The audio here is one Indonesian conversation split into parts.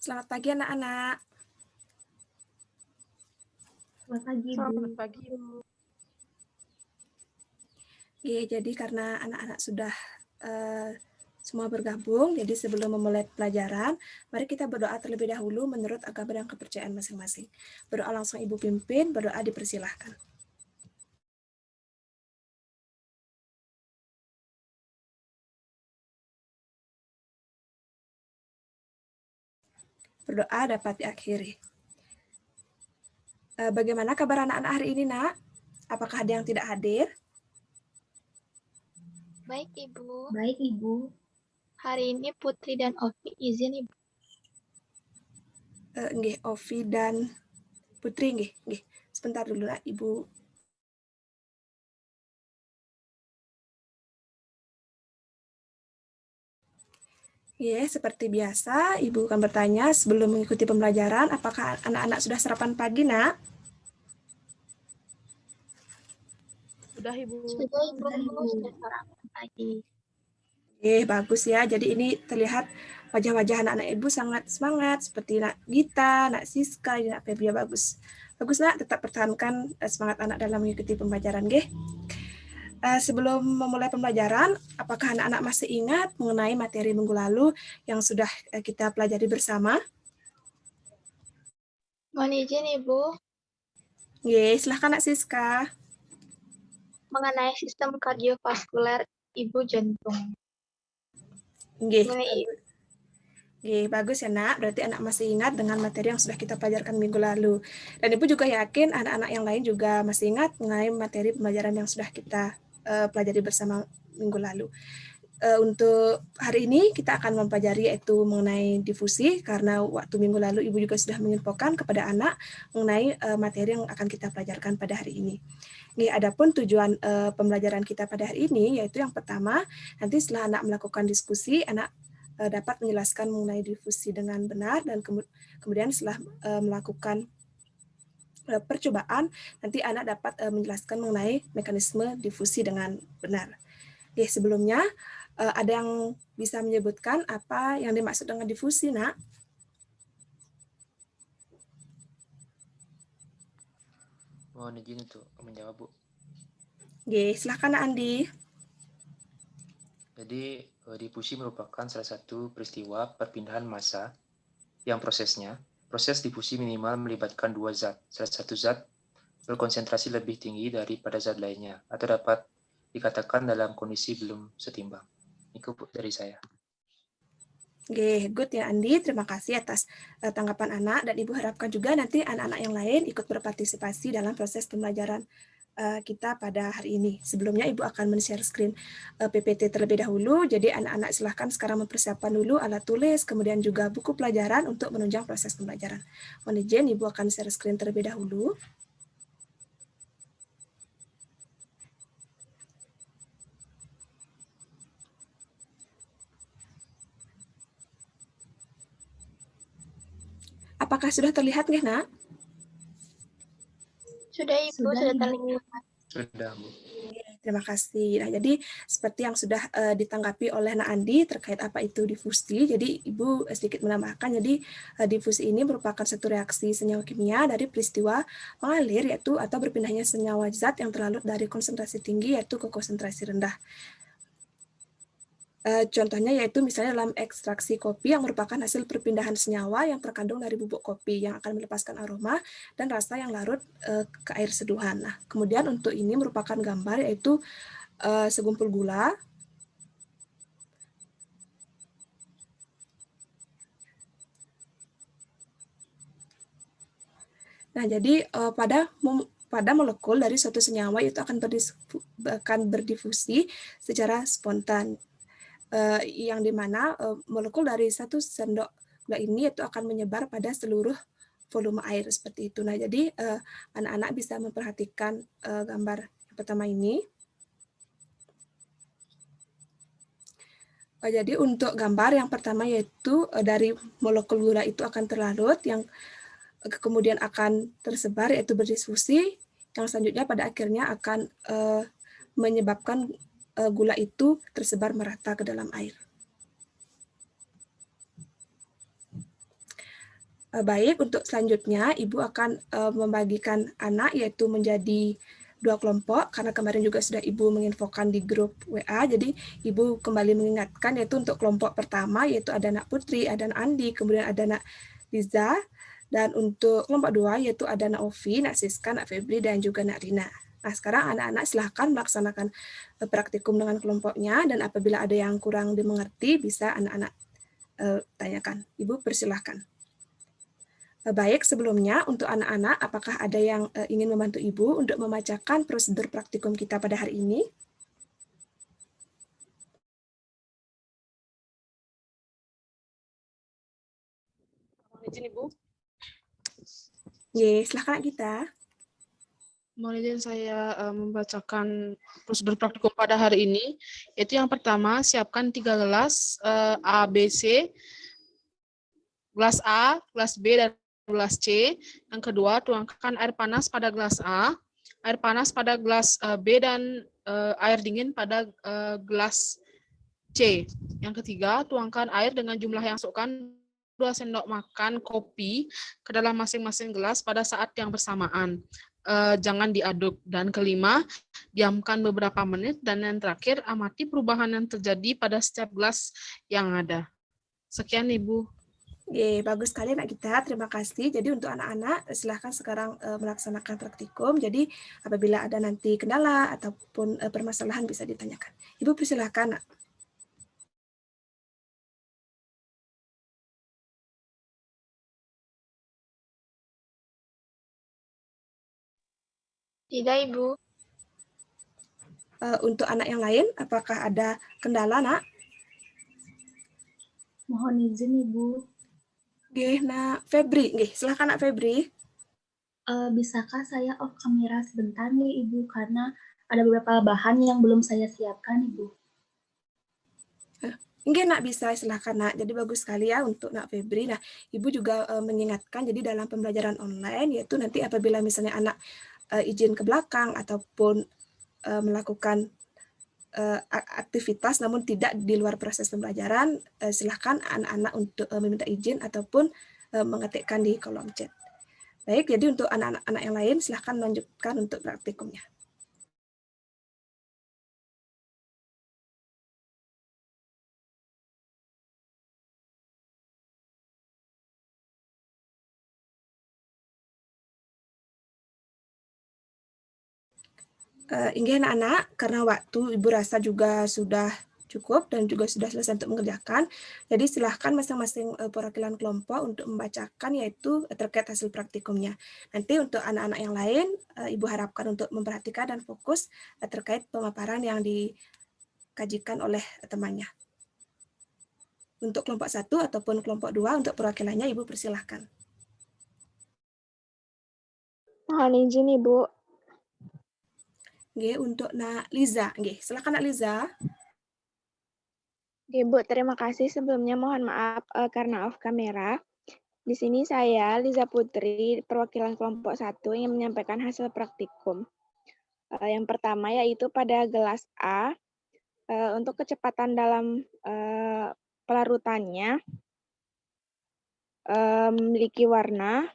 Selamat pagi anak-anak. Selamat pagi, Bu. Selamat pagi, Bu. Jadi karena anak-anak sudah semua bergabung, jadi sebelum memulai pelajaran, mari kita berdoa terlebih dahulu menurut agama dan kepercayaan masing-masing. Berdoa langsung Ibu pimpin, berdoa dipersilahkan. Berdoa dapat diakhiri. Bagaimana kabar anak-anak hari ini, Nak? Apakah ada yang tidak hadir? Baik, Ibu. Baik, Ibu. Hari ini Putri dan Ovi izin, Ibu. Nggih, Ovi dan Putri, nggih. Sebentar dulu, Nak, Ibu. Seperti biasa, Ibu akan bertanya sebelum mengikuti pembelajaran, apakah anak-anak sudah sarapan pagi, Nak? Sudah, Ibu. Sudah, Ibu. Sudah sarapan pagi. Bagus ya. Jadi ini terlihat wajah-wajah anak-anak Ibu sangat semangat, seperti Nak Gita, Nak Siska, Nak Febria. Bagus. Bagus, Nak. Tetap pertahankan semangat anak dalam mengikuti pembelajaran, nggih. Sebelum memulai pembelajaran, apakah anak-anak masih ingat mengenai materi minggu lalu yang sudah kita pelajari bersama? Mohon izin, Ibu. Silahkan Nak Siska. Mengenai sistem kardiovaskuler ibu jantung. Bagus ya, Nak. Berarti anak masih ingat dengan materi yang sudah kita pelajarkan minggu lalu. Dan Ibu juga yakin anak-anak yang lain juga masih ingat mengenai materi pembelajaran yang sudah kita pelajari bersama minggu lalu. Untuk hari ini kita akan mempelajari yaitu mengenai difusi, karena waktu minggu lalu Ibu juga sudah menginfokan kepada anak mengenai materi yang akan kita pelajarkan pada hari ini. Adapun tujuan pembelajaran kita pada hari ini yaitu yang pertama, nanti setelah anak melakukan diskusi, anak dapat menjelaskan mengenai difusi dengan benar, dan kemudian setelah melakukan percobaan, nanti anak dapat menjelaskan mengenai mekanisme difusi dengan benar. Sebelumnya, ada yang bisa menyebutkan apa yang dimaksud dengan difusi, Nak? Mohon izin untuk menjawab, Bu. Silakan, Nak Andi. Jadi, difusi merupakan salah satu peristiwa perpindahan massa yang proses difusi minimal melibatkan dua zat. Salah satu zat berkonsentrasi lebih tinggi daripada zat lainnya, atau dapat dikatakan dalam kondisi belum setimbang. Itu dari saya. Good ya Andi, terima kasih atas tanggapan anak, dan Ibu harapkan juga nanti anak-anak yang lain ikut berpartisipasi dalam proses pembelajaran kita pada hari ini. Sebelumnya Ibu akan men-share screen PPT terlebih dahulu, jadi anak-anak silahkan sekarang mempersiapkan dulu alat tulis, kemudian juga buku pelajaran untuk menunjang proses pembelajaran. Mohon izin, Ibu akan share screen terlebih dahulu. Apakah sudah terlihat nggih, Nak? Sudah, Ibu. Sudah terlihat. Sudah, Bu. Terima kasih. Nah, jadi seperti yang sudah ditanggapi oleh Nak Andi terkait apa itu difusi, jadi Ibu sedikit menambahkan, jadi difusi ini merupakan satu reaksi senyawa kimia dari peristiwa mengalir, yaitu atau berpindahnya senyawa zat yang terlarut dari konsentrasi tinggi yaitu ke konsentrasi rendah. Contohnya yaitu misalnya dalam ekstraksi kopi yang merupakan hasil perpindahan senyawa yang terkandung dari bubuk kopi yang akan melepaskan aroma dan rasa yang larut ke air seduhan. Nah, kemudian untuk ini merupakan gambar yaitu segumpul gula. Nah, jadi pada molekul dari suatu senyawa itu akan berdifusi secara spontan. Yang dimana molekul dari satu sendok gula ini itu akan menyebar pada seluruh volume air seperti itu. Nah, jadi anak-anak bisa memperhatikan gambar yang pertama ini. Jadi untuk gambar yang pertama yaitu dari molekul gula itu akan terlarut, yang kemudian akan tersebar yaitu berdifusi, yang selanjutnya pada akhirnya akan menyebabkan gula itu tersebar merata ke dalam air. Baik, untuk selanjutnya Ibu akan membagikan anak yaitu menjadi 2 kelompok, karena kemarin juga sudah Ibu menginfokan di grup WA, jadi Ibu kembali mengingatkan yaitu untuk kelompok pertama yaitu ada anak Putri, ada anak Andi, kemudian ada anak Liza, dan untuk kelompok 2 yaitu ada anak Ovi, anak Siska, anak Febri, dan juga anak Rina. Nah, sekarang anak-anak silahkan melaksanakan praktikum dengan kelompoknya, dan apabila ada yang kurang dimengerti bisa anak-anak tanyakan. Ibu persilahkan. Baik, sebelumnya untuk anak-anak, apakah ada yang ingin membantu Ibu untuk membacakan prosedur praktikum kita pada hari ini? Izin Ibu. Ye, silakan kita. Mohon izin saya membacakan prosedur praktikum pada hari ini. Yaitu yang pertama, siapkan 3 gelas A, B, C. Gelas A, gelas B, dan gelas C. Yang kedua, tuangkan air panas pada gelas A, air panas pada gelas B, dan air dingin pada gelas C. Yang ketiga, tuangkan air dengan jumlah yang masukkan 2 sendok makan kopi ke dalam masing-masing gelas pada saat yang bersamaan. Jangan diaduk. Dan kelima, diamkan beberapa menit. Dan yang terakhir, amati perubahan yang terjadi pada setiap gelas yang ada. Sekian, Ibu. Ye, bagus sekali anak kita, terima kasih. Jadi untuk anak-anak, silahkan sekarang melaksanakan praktikum. Jadi apabila ada nanti kendala ataupun permasalahan bisa ditanyakan. Ibu persilahkan, Nak. Tidak, Ibu. Untuk anak yang lain, apakah ada kendala, Nak? Mohon izin Ibu. Nggih, Nak Febri. Nggih, silakan Nak Febri. Bisakah saya off kamera sebentar nih Ibu, karena ada beberapa bahan yang belum saya siapkan Ibu. Nggih, Nak, bisa, silakan Nak. Jadi bagus sekali ya untuk Nak Febri. Nah, Ibu juga mengingatkan jadi dalam pembelajaran online yaitu nanti apabila misalnya anak izin ke belakang ataupun melakukan aktivitas namun tidak di luar proses pembelajaran, silakan anak-anak untuk meminta izin ataupun mengetikkan di kolom chat. Baik, jadi untuk anak-anak yang lain silakan melanjutkan untuk praktikumnya. Inggih anak-anak, karena waktu Ibu rasa juga sudah cukup dan juga sudah selesai untuk mengerjakan, jadi silahkan masing-masing perwakilan kelompok untuk membacakan yaitu terkait hasil praktikumnya. Nanti untuk anak-anak yang lain, Ibu harapkan untuk memperhatikan dan fokus terkait pemaparan yang dikajikan oleh temannya. Untuk kelompok 1 ataupun kelompok 2 untuk perwakilannya Ibu persilahkan. Mohon izin, Ibu. Nggih, untuk Nak Liza. Nggih, silakan Nak Liza. Ibu, terima kasih sebelumnya. Mohon maaf karena off kamera. Di sini saya, Liza Putri, perwakilan kelompok 1 yang menyampaikan hasil praktikum. Yang pertama yaitu pada gelas A, untuk kecepatan dalam pelarutannya memiliki warna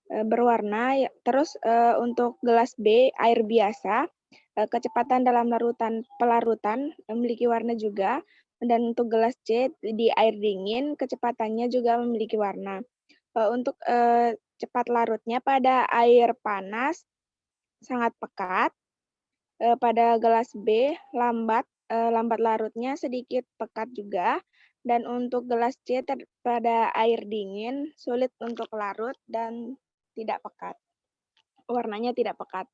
berwarna. Terus untuk gelas B, air biasa, kecepatan dalam pelarutan memiliki warna juga. Dan untuk gelas C di air dingin, kecepatannya juga memiliki warna. Untuk cepat larutnya pada air panas sangat pekat. Pada gelas B lambat larutnya sedikit pekat juga. Dan untuk gelas C pada air dingin sulit untuk larut dan tidak pekat. Warnanya tidak pekat.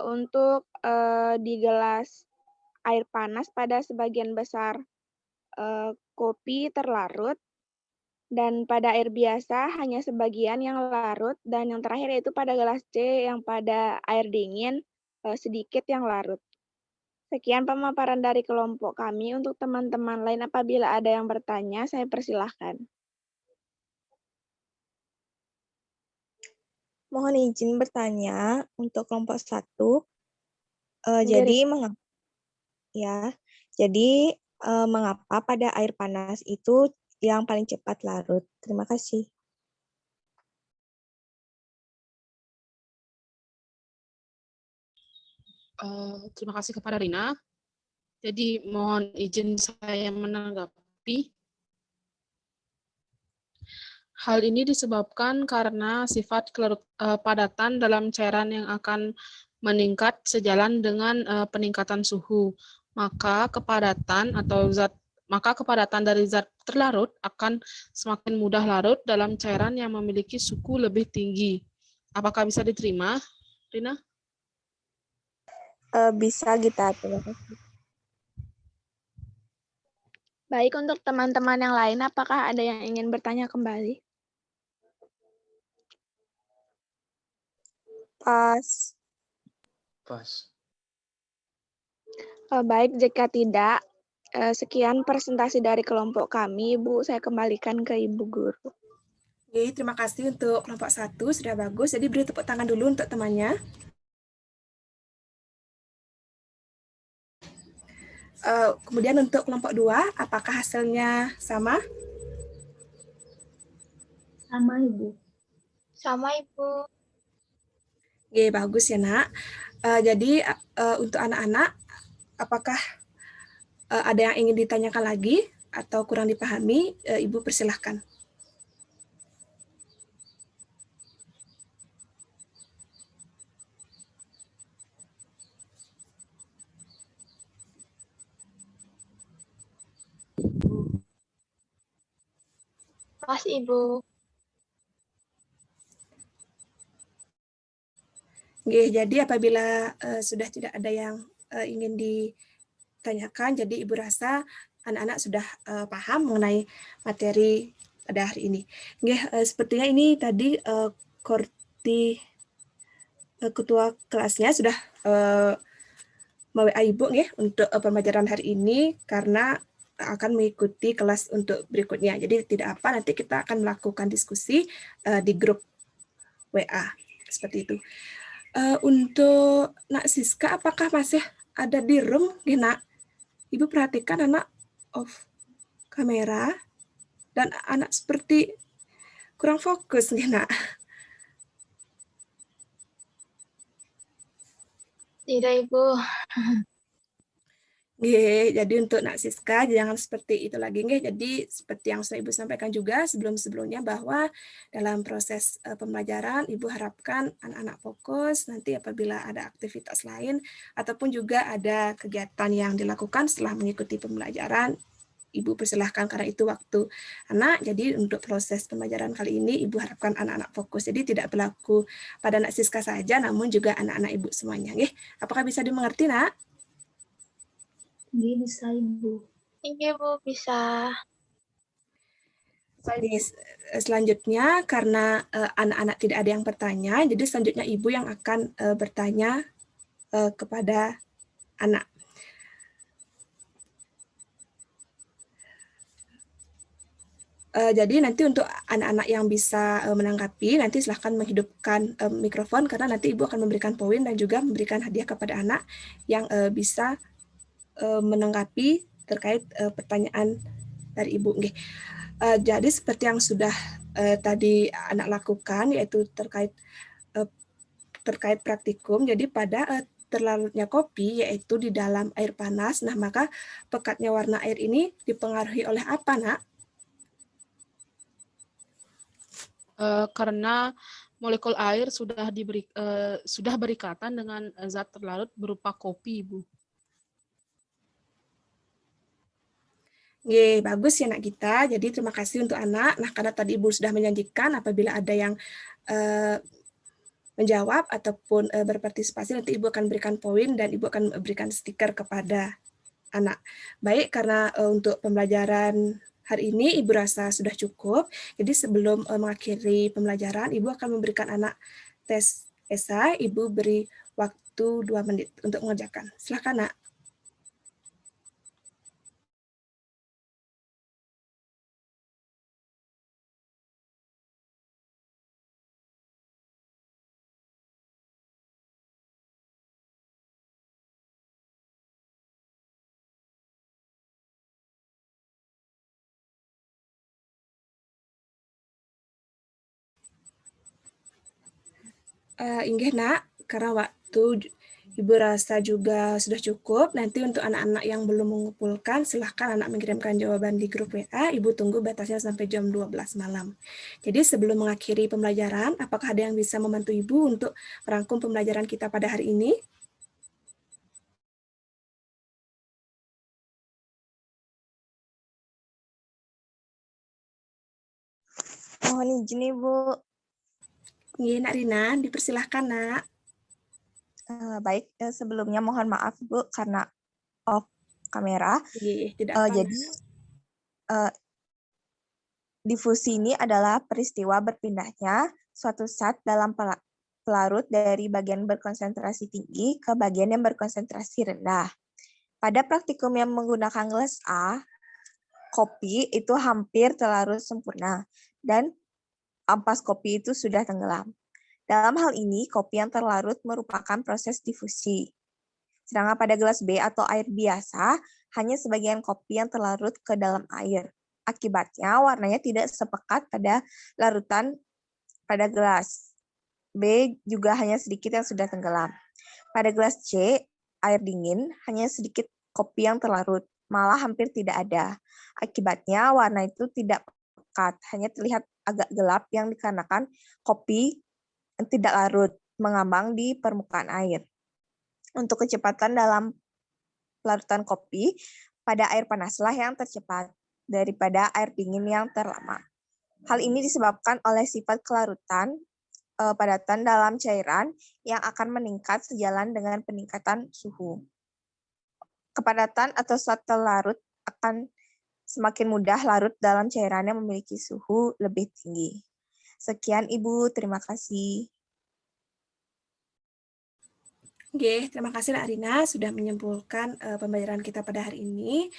Untuk di gelas air panas pada sebagian besar kopi terlarut, dan pada air biasa hanya sebagian yang larut, dan yang terakhir yaitu pada gelas C yang pada air dingin sedikit yang larut. Sekian pemaparan dari kelompok kami. Untuk teman-teman lain apabila ada yang bertanya, saya persilahkan. Mohon izin bertanya untuk kelompok 1. Jadi mengapa pada air panas itu yang paling cepat larut? Terima kasih. Terima kasih kepada Rina. Jadi mohon izin saya menanggapi. Hal ini disebabkan karena sifat padatan dalam cairan yang akan meningkat sejalan dengan peningkatan suhu. Maka kepadatan dari zat terlarut akan semakin mudah larut dalam cairan yang memiliki suhu lebih tinggi. Apakah bisa diterima, Rina? Bisa Gita, terima kasih. Baik, untuk teman-teman yang lain, apakah ada yang ingin bertanya kembali? Pas. Baik, jika tidak, sekian presentasi dari kelompok kami. Ibu, saya kembalikan ke Ibu Guru. Oke, terima kasih untuk kelompok 1, sudah bagus. Jadi beri tepuk tangan dulu untuk temannya. Kemudian untuk kelompok 2, apakah hasilnya sama? Sama, Ibu. Sama, Ibu. Oke, bagus ya, Nak. Jadi untuk anak-anak, apakah ada yang ingin ditanyakan lagi atau kurang dipahami? Ibu persilahkan. Mas, Ibu. Oke, jadi apabila sudah tidak ada yang ingin ditanyakan, jadi Ibu rasa anak-anak sudah paham mengenai materi pada hari ini. Oke, sepertinya ini tadi Korti ketua kelasnya sudah me-WA Ibu ya untuk pembelajaran hari ini karena akan mengikuti kelas untuk berikutnya. Jadi tidak apa, nanti kita akan melakukan diskusi di grup WA seperti itu. Untuk Nak Siska, apakah masih ada di room, Nak? Ibu perhatikan anak off kamera dan anak seperti kurang fokus, Nak. Tidak, Ibu. Jadi untuk Nak Siska jangan seperti itu lagi. Jadi seperti yang sudah Ibu sampaikan juga sebelum-sebelumnya bahwa dalam proses pembelajaran Ibu harapkan anak-anak fokus nanti apabila ada aktivitas lain ataupun juga ada kegiatan yang dilakukan setelah mengikuti pembelajaran, Ibu persilahkan karena itu waktu anak. Jadi untuk proses pembelajaran kali ini Ibu harapkan anak-anak fokus. Jadi tidak berlaku pada Nak Siska saja namun juga anak-anak Ibu semuanya. Apakah bisa dimengerti, Nak? Iya, bisa, Ibu. Iya, Bu, bisa. Selanjutnya, karena anak-anak tidak ada yang bertanya, jadi selanjutnya Ibu yang akan bertanya kepada anak. Jadi nanti untuk anak-anak yang bisa menanggapi, nanti silahkan menghidupkan mikrofon karena nanti Ibu akan memberikan poin dan juga memberikan hadiah kepada anak yang bisa menanggapi terkait pertanyaan dari Ibu. Jadi seperti yang sudah tadi anak lakukan, yaitu terkait praktikum, jadi pada terlarutnya kopi, yaitu di dalam air panas, nah maka pekatnya warna air ini dipengaruhi oleh apa, Nak? Karena molekul air sudah berikatan dengan zat terlarut berupa kopi, Ibu. Bagus ya Nak Gita. Jadi terima kasih untuk anak. Nah, karena tadi Ibu sudah menjanjikan apabila ada yang menjawab ataupun berpartisipasi, nanti Ibu akan berikan poin dan Ibu akan berikan stiker kepada anak. Baik, karena untuk pembelajaran hari ini Ibu rasa sudah cukup. Jadi sebelum mengakhiri pembelajaran, Ibu akan memberikan anak tes esai. Ibu beri waktu 2 menit untuk mengerjakan. Silakan, Nak. Inggih Nak, karena waktu Ibu rasa juga sudah cukup. Nanti untuk anak-anak yang belum mengumpulkan, silahkan anak mengirimkan jawaban di grup WA. Ibu tunggu batasnya sampai jam 12 malam. Jadi sebelum mengakhiri pembelajaran, apakah ada yang bisa membantu Ibu untuk merangkum pembelajaran kita pada hari ini? Mohon izin Ibu. Iya, Nak Rina, dipersilahkan, Nak. Baik, sebelumnya mohon maaf Bu karena off kamera. Iya, tidak apa. Jadi difusi ini adalah peristiwa berpindahnya suatu zat dalam pelarut dari bagian berkonsentrasi tinggi ke bagian yang berkonsentrasi rendah. Pada praktikum yang menggunakan gelas A, kopi itu hampir terlarut sempurna dan ampas kopi itu sudah tenggelam. Dalam hal ini, kopi yang terlarut merupakan proses difusi. Sedangkan pada gelas B atau air biasa, hanya sebagian kopi yang terlarut ke dalam air. Akibatnya, warnanya tidak sepekat pada larutan pada gelas. B juga hanya sedikit yang sudah tenggelam. Pada gelas C, air dingin, hanya sedikit kopi yang terlarut, malah hampir tidak ada. Akibatnya, warna itu tidak pekat, hanya terlihat agak gelap yang dikarenakan kopi tidak larut, mengambang di permukaan air. Untuk kecepatan dalam pelarutan kopi, pada air panaslah yang tercepat daripada air dingin yang terlama. Hal ini disebabkan oleh sifat kelarutan padatan dalam cairan yang akan meningkat sejalan dengan peningkatan suhu. Kepadatan atau zat terlarut akan semakin mudah larut dalam cairan yang memiliki suhu lebih tinggi. Sekian Ibu, terima kasih. Oke, terima kasih Nak Rina sudah menyimpulkan pembelajaran kita pada hari ini.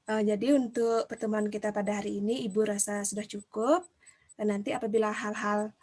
Jadi untuk pertemuan kita pada hari ini, Ibu rasa sudah cukup. Dan nanti apabila hal-hal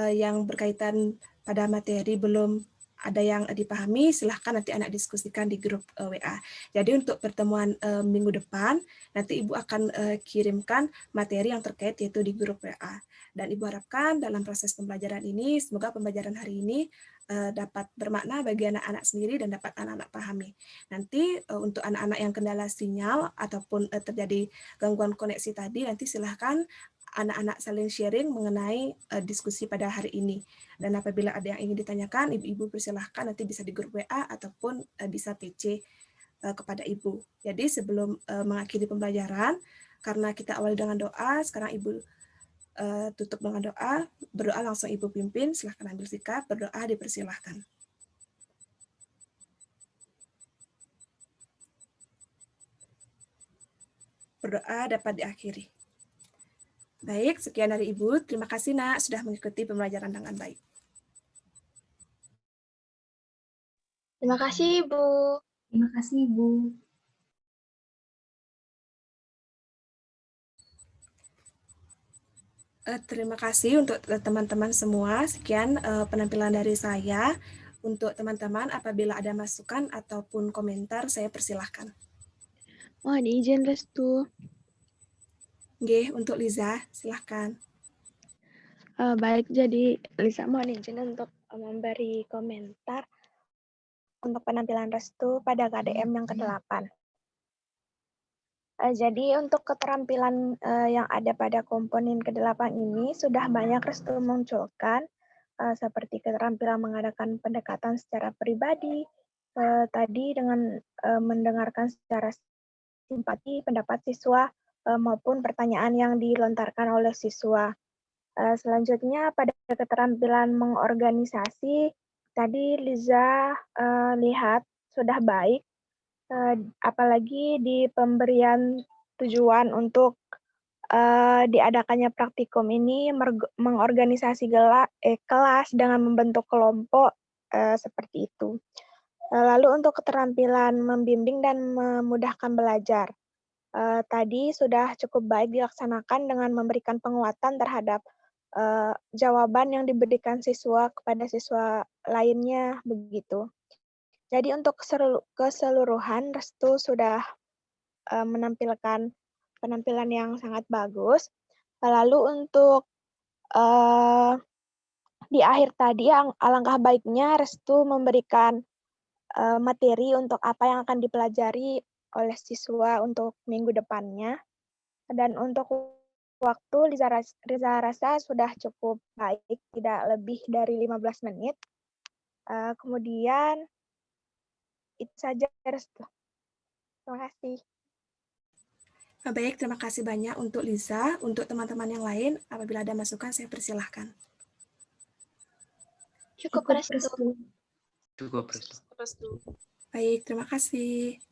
yang berkaitan pada materi belum ada yang dipahami, silahkan nanti anak diskusikan di grup WA. Jadi untuk pertemuan minggu depan, nanti Ibu akan kirimkan materi yang terkait yaitu di grup WA. Dan Ibu harapkan dalam proses pembelajaran ini, semoga pembelajaran hari ini dapat bermakna bagi anak-anak sendiri dan dapat anak-anak pahami. Nanti untuk anak-anak yang kendala sinyal ataupun terjadi gangguan koneksi tadi, nanti silahkan anak-anak saling sharing mengenai diskusi pada hari ini. Dan apabila ada yang ingin ditanyakan, ibu-ibu persilahkan nanti bisa di grup WA ataupun bisa PC kepada ibu. Jadi sebelum mengakhiri pembelajaran, karena kita awali dengan doa, sekarang ibu tutup dengan doa, berdoa langsung ibu pimpin, silahkan ambil sikap, berdoa dipersilahkan. Berdoa dapat diakhiri. Baik, sekian dari Ibu. Terima kasih, Nak, sudah mengikuti pembelajaran dengan baik. Terima kasih, Ibu. Terima kasih, Ibu. Terima kasih untuk teman-teman semua. Sekian penampilan dari saya. Untuk teman-teman, apabila ada masukan ataupun komentar, saya persilahkan. Mohon izin Restu. Oke, untuk Liza, silahkan. Baik, jadi Lisa mohon izin untuk memberi komentar untuk penampilan Restu pada KDM yang ke-8. Jadi untuk keterampilan yang ada pada komponen ke-8 ini sudah banyak Restu munculkan, seperti keterampilan mengadakan pendekatan secara pribadi, tadi dengan mendengarkan secara simpati pendapat siswa maupun pertanyaan yang dilontarkan oleh siswa. Selanjutnya pada keterampilan mengorganisasi, tadi Liza lihat sudah baik, apalagi di pemberian tujuan untuk diadakannya praktikum ini mengorganisasi kelas dengan membentuk kelompok seperti itu. Lalu untuk keterampilan membimbing dan memudahkan belajar, tadi sudah cukup baik dilaksanakan dengan memberikan penguatan terhadap jawaban yang diberikan siswa kepada siswa lainnya begitu. Jadi untuk keseluruhan Restu sudah menampilkan penampilan yang sangat bagus. Lalu untuk di akhir tadi alangkah baiknya Restu memberikan materi untuk apa yang akan dipelajari oleh siswa untuk minggu depannya. Dan untuk waktu, Liza rasa sudah cukup baik, tidak lebih dari 15 menit. Kemudian, itu saja, Restu. Terima kasih. Baik, terima kasih banyak untuk Liza. Untuk teman-teman yang lain, apabila ada masukan, saya persilahkan. Cukup, Restu. Cukup, Restu. Restu. Baik, terima kasih.